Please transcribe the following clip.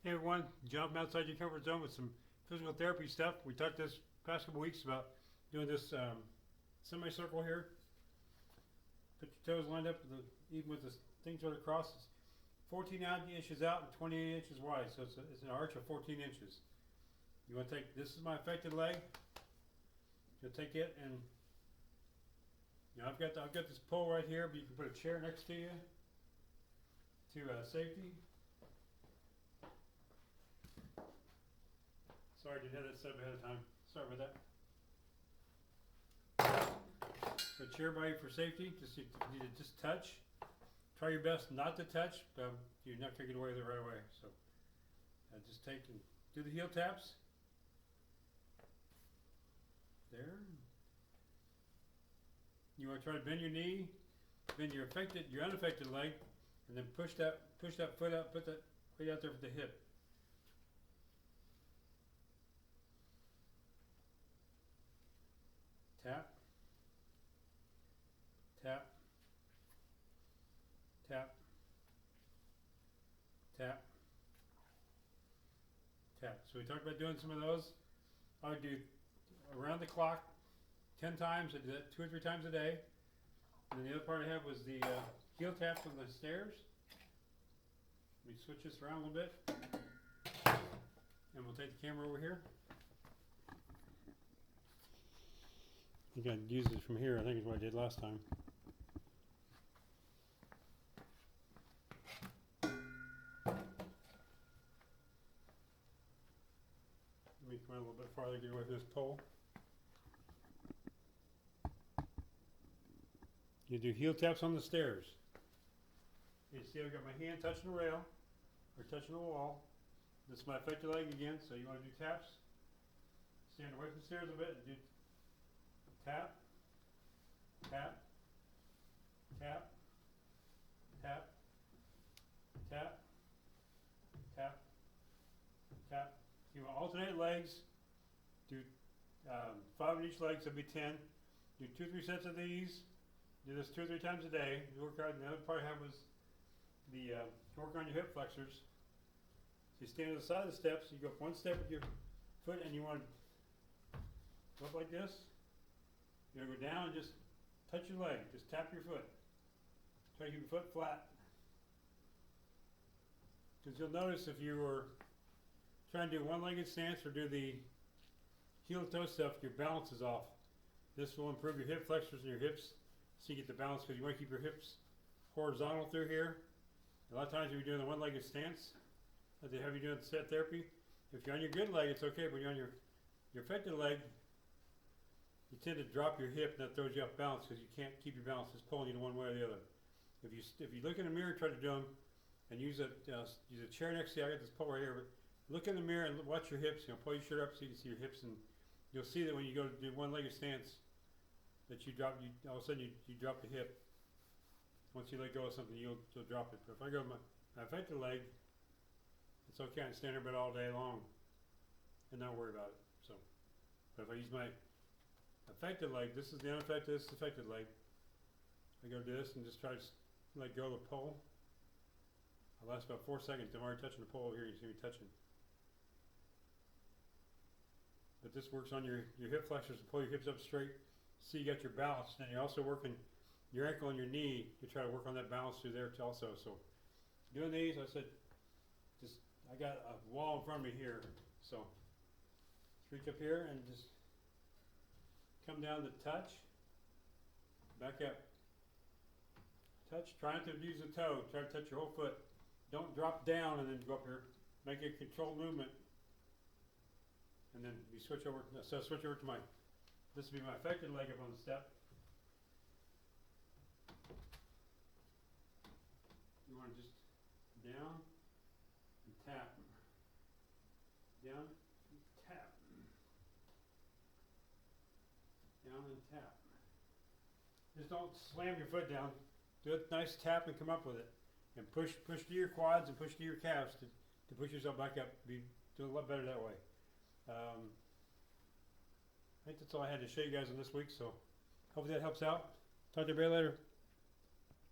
Hey everyone, jump outside your comfort zone with some physical therapy stuff. We talked this past couple weeks about doing this semicircle here. Put your toes lined up, even with the things right across. It's 14 inches out and 28 inches wide, so it's an arch of 14 inches. You want to take, this is my affected leg. You'll take it and, I've got this pole right here, but you can put a chair next to you to safety. Sorry, I didn't have that set up ahead of time. Sorry about that. Put a chair by you for safety. Just you need to just touch. Try your best not to touch, but you're not going to get away with it right away. So just take and do the heel taps. There. You want to try to bend your knee, bend your unaffected leg, and then push that foot out, put that way out there for the hip. Tap, tap, tap, tap, tap. So we talked about doing some of those. I would do around the clock 10 times. I did that 2 or 3 times a day. And then the other part I have was the heel taps on the stairs. Let me switch this around a little bit. And we'll take the camera over here. I think I'd use it from here. I think is what I did last time. Let me come out a little bit farther, get away from this pole. You do heel taps on the stairs. You see I've got my hand touching the rail, or touching the wall. This is my affected leg again, so you want to do taps. Stand away from the stairs a bit and do tap, tap, tap, tap, tap, tap, tap. You want to alternate legs. Do 5 on each leg, so it'll be 10. Do 2 or 3 sets of these. Do this 2 or 3 times a day. Work out. And the other part I have was the work on your hip flexors. So you stand at the side of the steps. You go up 1 step with your foot, and you want to go up like this. You're going to go down and just touch your leg. Just tap your foot. Try to keep your foot flat. Because you'll notice if you were trying to do one-legged stance or do the heel-to-toe stuff, your balance is off. This will improve your hip flexors and your hips so you get the balance, because you want to keep your hips horizontal through here. A lot of times when you're doing the one-legged stance, like they have you doing set therapy, if you're on your good leg, it's okay, but when you're on your affected leg, you tend to drop your hip, and that throws you off balance because you can't keep your balance. It's pulling you to one way or the other. If you look in the mirror and try to do them, and use a chair next to you, I got this pole right here, but look in the mirror and watch your hips. Pull your shirt up so you can see your hips, and you'll see that when you go to do one-legged stance, that all of a sudden you drop the hip. Once you let go of something, you'll drop it. But if I go with my affected leg, it's okay. I can stand there but all day long and not worry about it. So, but if I use my affected leg, this is the unaffected, this is the affected leg. I go to this and just try to let go of the pole. I last about 4 seconds. I'm already touching the pole over here. You see me touching. But this works on your hip flexors to pull your hips up straight. See, you got your balance. Then you're also working your ankle and your knee to try to work on that balance through there also. So doing these, I said, I got a wall in front of me here. So just reach up here and just come down to touch. Back up. Touch. Try not to use the toe. Try to touch your whole foot. Don't drop down and then go up here. Make a controlled movement. And then you switch over. So switch over to this will be my affected leg up on the step. You want to just down and tap. Down and tap. Down and tap. Just don't slam your foot down. Do a nice tap and come up with it. And push to your quads and push to your calves to push yourself back up. Do a lot better that way. I think that's all I had to show you guys on this week, so hopefully that helps out. Talk to you later.